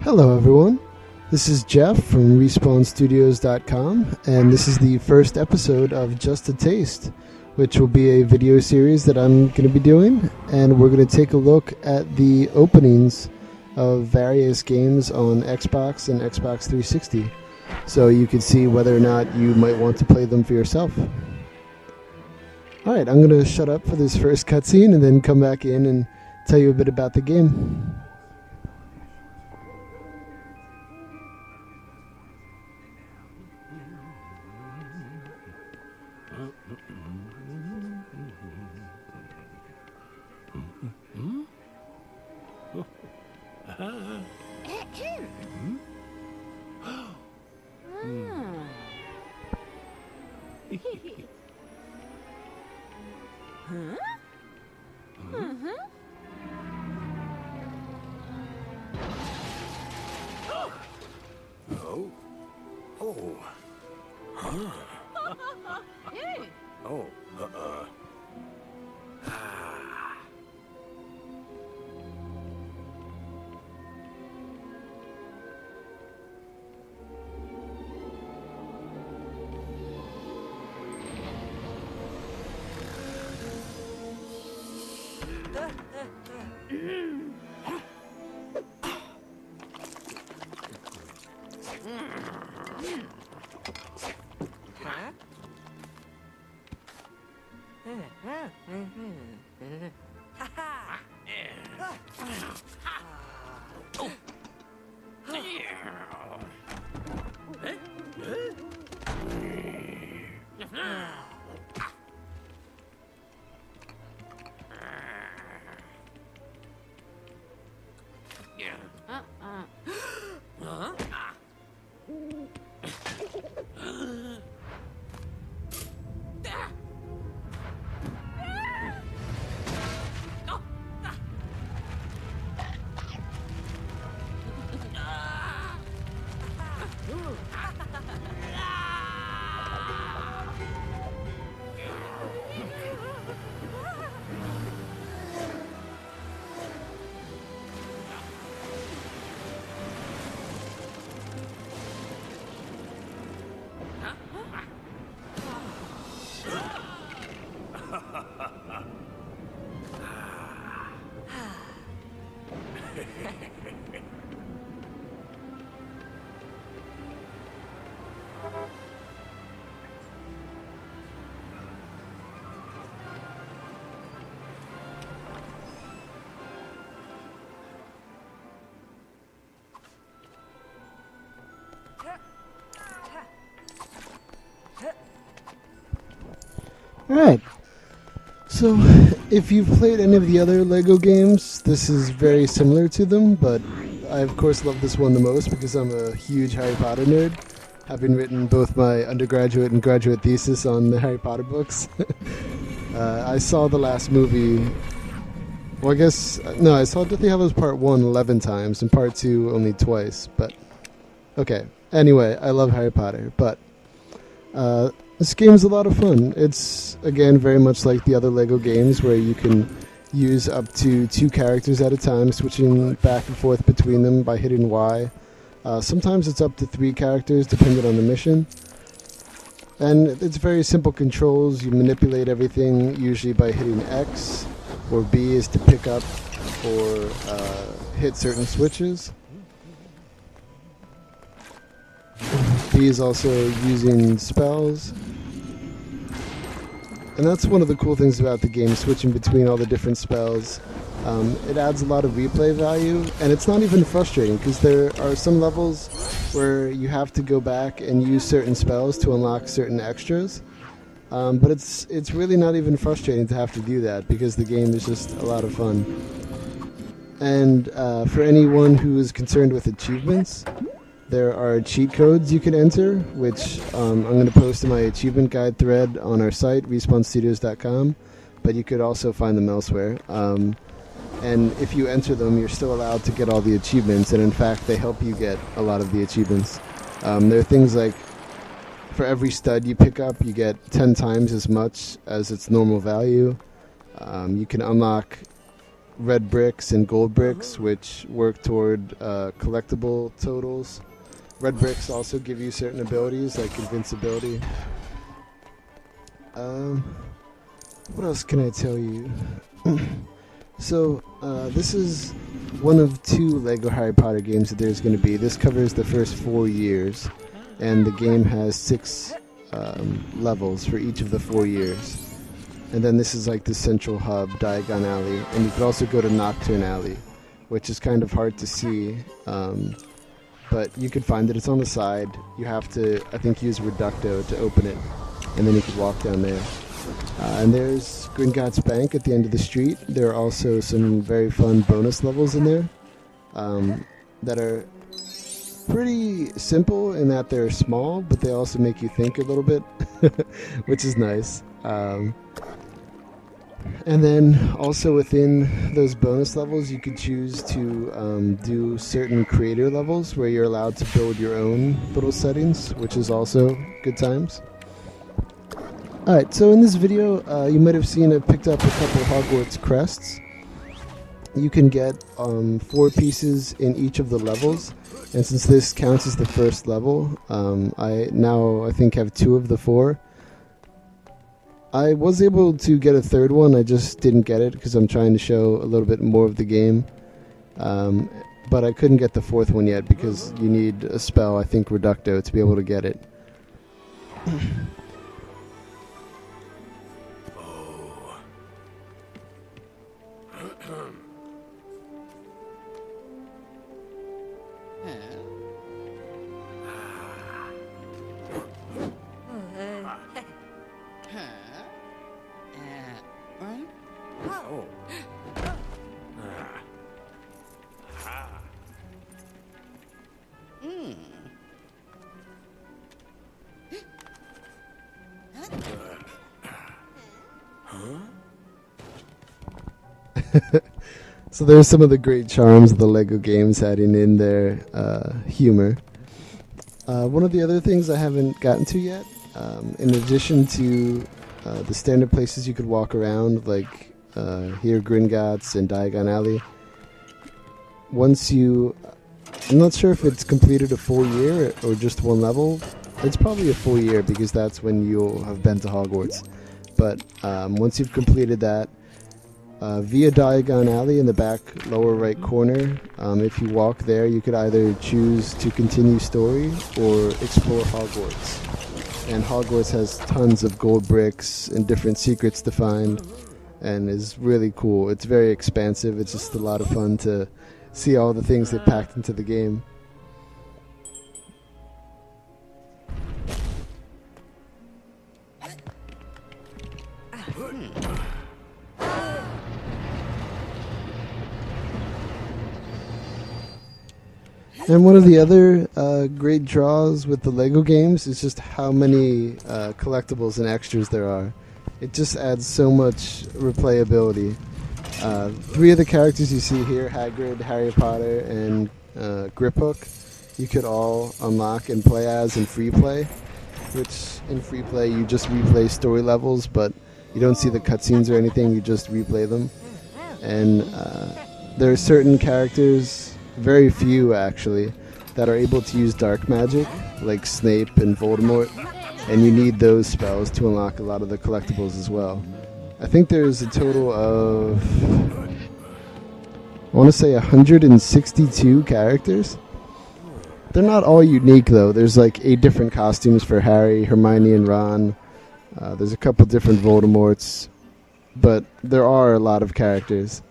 Hello everyone, this is Jeff from RespawnStudios.com, and this is the first episode of Just a Taste, which will be a video series that I'm going to be doing, and we're going to take a look at the openings of various games on Xbox and Xbox 360, so you can see whether or not you might want to play them for yourself. Alright, I'm going to shut up for this first cutscene and then come back in and tell you a bit about the game. Alright, so if you've played any of the other LEGO games, this is very similar to them, but I of course love this one the most because I'm a huge Harry Potter nerd, having written both my undergraduate and graduate thesis on the Harry Potter books. I saw the last movie, well I saw Deathly Hallows Part 1 11 times and Part 2 only twice, but okay. Anyway, I love Harry Potter, but this game's a lot of fun. It's, again, very much like the other LEGO games where you can use up to 2 characters at a time, switching back and forth between them by hitting Y. Sometimes it's up to 3 characters, depending on the mission. And it's very simple controls. You manipulate everything usually by hitting X, or B is to pick up or hit certain switches. B is also using spells. And that's one of the cool things about the game, switching between all the different spells. It adds a lot of replay value, and it's not even frustrating, because there are some levels where you have to go back and use certain spells to unlock certain extras. But it's really not even frustrating to have to do that, because the game is just a lot of fun. And for anyone who is concerned with achievements, there are cheat codes you can enter, which I'm going to post in my achievement guide thread on our site, RespawnStudios.com, but you could also find them elsewhere. And if you enter them, you're still allowed to get all the achievements, and in fact, they help you get a lot of the achievements. There are things like, for every stud you pick up, you get 10 times as much as its normal value. You can unlock red bricks and gold bricks, which work toward collectible totals. Red bricks also give you certain abilities like invincibility. What else can I tell you? So, this is one of 2 LEGO Harry Potter games that there's going to be. This covers the first 4 years, and the game has 6 levels for each of the 4 years. And then this is like the central hub, Diagon Alley, and you could also go to Nocturne Alley, which is kind of hard to see, but you could find that it's on the side. You have to, I think, use Reducto to open it, and then you could walk down there. And there's Gringotts Bank at the end of the street. There are also some very fun bonus levels in there that are pretty simple in that they're small, but they also make you think a little bit, which is nice. And then also within those bonus levels, you could choose to do certain creator levels where you're allowed to build your own little settings, which is also good times. Alright, so in this video, you might have seen I picked up a couple Hogwarts crests. You can get 4 pieces in each of the levels, and since this counts as the first level, I think have 2 of the 4. I was able to get a 3rd one, I just didn't get it because I'm trying to show a little bit more of the game. But I couldn't get the 4th one yet because you need a spell, I think Reducto, to be able to get it. So there's some of the great charms of the LEGO games adding in their humor. One of the other things I haven't gotten to yet, in addition to the standard places you could walk around, like here Gringotts and Diagon Alley, I'm not sure if it's completed a full year or just 1 level. It's probably a full year because that's when you'll have been to Hogwarts. But once you've completed that, via Diagon Alley in the back lower right corner, if you walk there, you could either choose to continue story or explore Hogwarts. And Hogwarts has tons of gold bricks and different secrets to find, and is really cool. It's very expansive. It's just a lot of fun to see all the things they packed into the game. And one of the other great draws with the LEGO games is just how many collectibles and extras there are. It just adds so much replayability. 3 of the characters you see here, Hagrid, Harry Potter, and Griphook, you could all unlock and play as in free play, which in free play you just replay story levels, but you don't see the cutscenes or anything, you just replay them. And there are certain characters, very few actually, that are able to use dark magic, like Snape and Voldemort, and you need those spells to unlock a lot of the collectibles as well. I think there's a total of, I want to say 162 characters. They're not all unique though. There's like 8 different costumes for Harry, Hermione, and Ron. There's a couple different Voldemorts, but there are a lot of characters.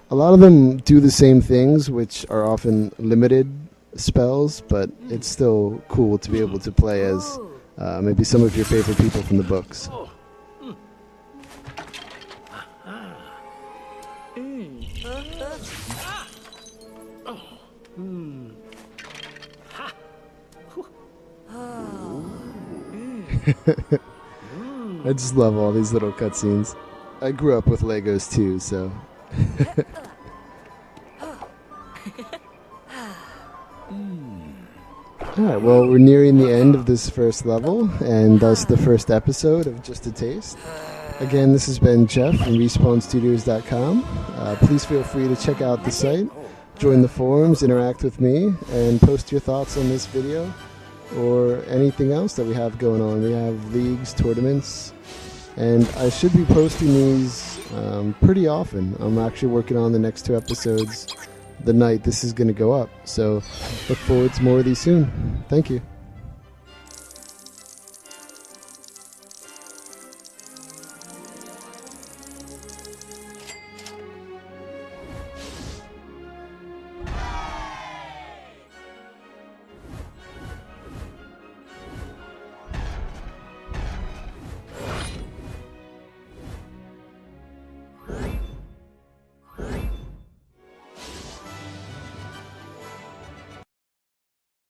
A lot of them do the same things, which are often limited spells, but it's still cool to be able to play as maybe some of your favorite people from the books. I just love all these little cutscenes. I grew up with Legos too, so. Alright, well, we're nearing the end of this first level, and thus the first episode of Just a Taste. Again, this has been Jeff from RespawnStudios.com. Please feel free to check out the site, join the forums, interact with me, and post your thoughts on this video or anything else that we have going on. We have leagues, tournaments, and I should be posting these pretty often. I'm actually working on the next 2 episodes the night this is going to go up, so look forward to more of these soon. Thank you.